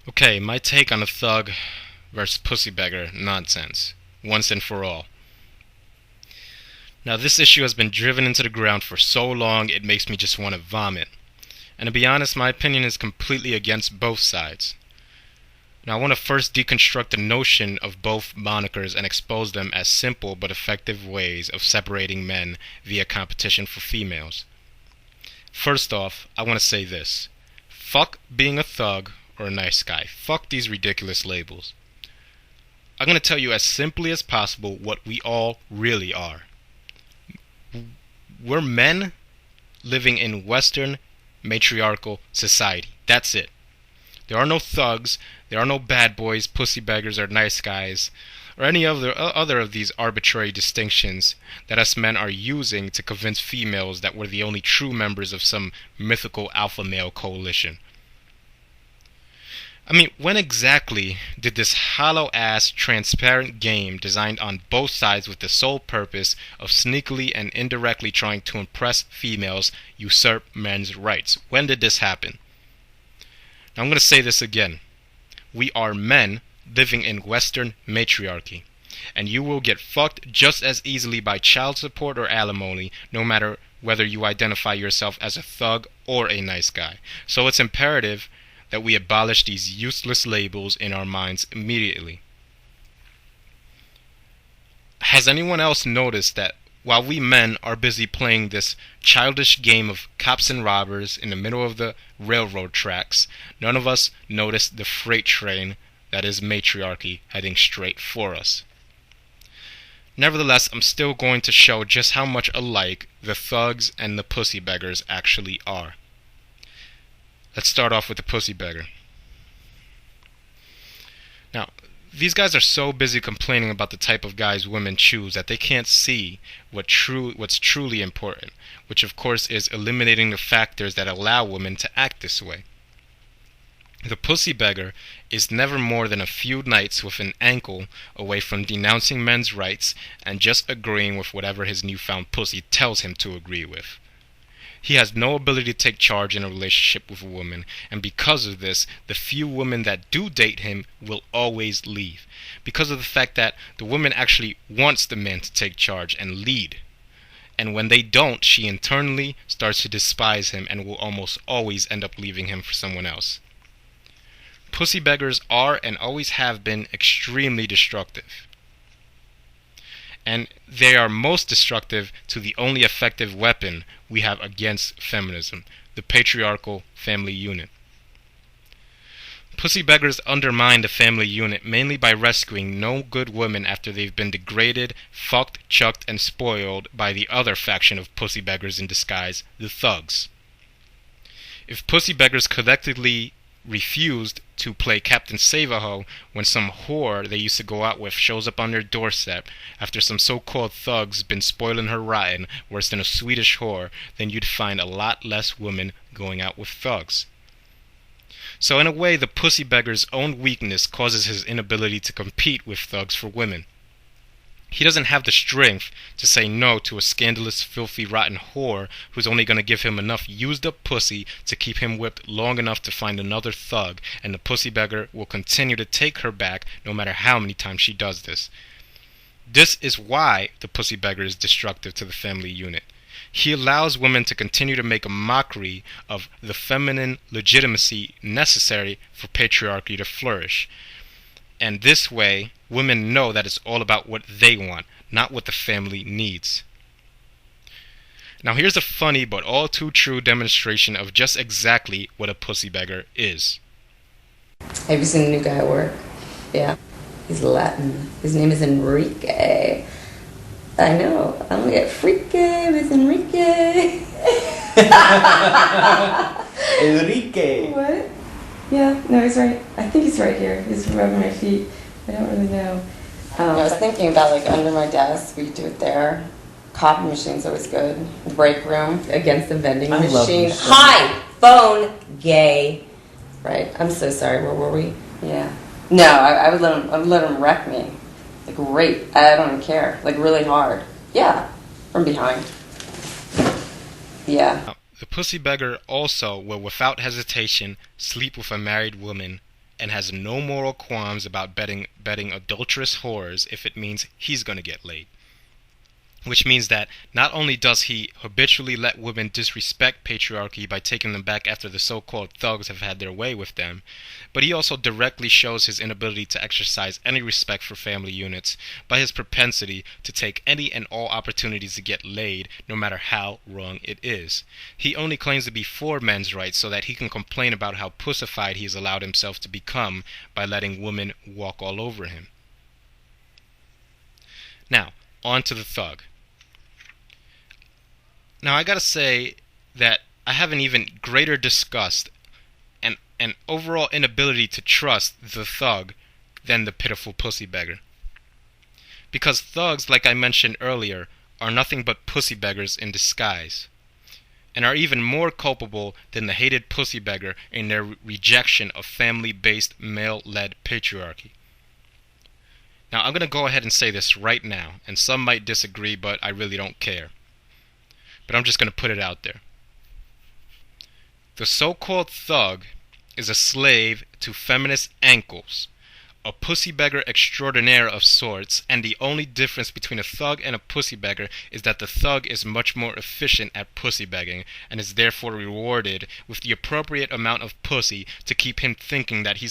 Okay, my take on the thug versus pussybeggar nonsense, once and for all. Now, this issue has been driven into the ground for so long it makes me just want to vomit. And to be honest, my opinion is completely against both sides. Now, I want to first deconstruct the notion of both monikers and expose them as simple but effective ways of separating men via competition for females. First off, I want to say this. Fuck being a thug or a nice guy. Fuck these ridiculous labels. I'm going to tell you as simply as possible what we all really are. We're men living in Western matriarchal society. That's it. There are no thugs, there are no bad boys, pussybeggars, or nice guys, or any other of these arbitrary distinctions that us men are using to convince females that we're the only true members of some mythical alpha male coalition. I mean, when exactly did this hollow-ass, transparent game designed on both sides with the sole purpose of sneakily and indirectly trying to impress females usurp men's rights? When did this happen? Now, I'm going to say this again. We are men living in Western matriarchy, and you will get fucked just as easily by child support or alimony, no matter whether you identify yourself as a thug or a nice guy. So it's imperative that we abolish these useless labels in our minds immediately. Has anyone else noticed that while we men are busy playing this childish game of cops and robbers in the middle of the railroad tracks, none of us noticed the freight train that is matriarchy heading straight for us? Nevertheless, I'm still going to show just how much alike the thugs and the pussybeggars actually are. Let's start off with the pussybeggar. Now, these guys are so busy complaining about the type of guys women choose that they can't see what's truly important, which of course is eliminating the factors that allow women to act this way. The pussybeggar is never more than a few nights with an ankle away from denouncing men's rights and just agreeing with whatever his newfound pussy tells him to agree with. He has no ability to take charge in a relationship with a woman, and because of this, the few women that do date him will always leave, because of the fact that the woman actually wants the man to take charge and lead. And when they don't, she internally starts to despise him and will almost always end up leaving him for someone else. Pussybeggars are and always have been extremely destructive. And they are most destructive to the only effective weapon we have against feminism, the patriarchal family unit. Pussybeggars undermine the family unit mainly by rescuing no good women after they've been degraded, fucked, chucked, and spoiled by the other faction of pussybeggars in disguise, the thugs. If pussybeggars collectively refused to play Captain Save-A-Ho when some whore they used to go out with shows up on their doorstep after some so-called thugs been spoiling her rotten worse than a Swedish whore, then you'd find a lot less women going out with thugs. So in a way, the pussybeggar's own weakness causes his inability to compete with thugs for women. He doesn't have the strength to say no to a scandalous, filthy, rotten whore who's only going to give him enough used-up pussy to keep him whipped long enough to find another thug, and the pussybeggar will continue to take her back no matter how many times she does this. This is why the pussybeggar is destructive to the family unit. He allows women to continue to make a mockery of the feminine legitimacy necessary for patriarchy to flourish. And this way, women know that it's all about what they want, not what the family needs. Now here's a funny but all too true demonstration of just exactly what a pussybeggar is. Have you seen the new guy at work? Yeah. He's Latin. His name is Enrique. I know. I'm gonna get freaky with Enrique. Enrique. What? Yeah, no, he's right. I think he's right here. He's rubbing my feet. I don't really know. I was thinking about like under my desk. We do it there. Copy machine's always good. Break room against the vending machine. Hi, phone, gay. Right. I'm so sorry. Where were we? Yeah. No, I would let him wreck me. Like rape. I don't even care. Like really hard. Yeah. From behind. Yeah. The pussybeggar also will without hesitation sleep with a married woman and has no moral qualms about betting adulterous whores if it means he's going to get laid. Which means that not only does he habitually let women disrespect patriarchy by taking them back after the so-called thugs have had their way with them, but he also directly shows his inability to exercise any respect for family units by his propensity to take any and all opportunities to get laid, no matter how wrong it is. He only claims to be for men's rights so that he can complain about how pussified he has allowed himself to become by letting women walk all over him. Now, on to the thug. Now, I gotta say that I have an even greater disgust and an overall inability to trust the thug than the pitiful pussy beggar. Because thugs, like I mentioned earlier, are nothing but pussy beggars in disguise, and are even more culpable than the hated pussy beggar in their rejection of family-based, male-led patriarchy. Now, I'm gonna go ahead and say this right now, and some might disagree, but I really don't care. But I'm just going to put it out there. The so-called thug is a slave to feminist ankles, a pussy beggar extraordinaire of sorts, and the only difference between a thug and a pussy beggar is that the thug is much more efficient at pussy begging and is therefore rewarded with the appropriate amount of pussy to keep him thinking that he's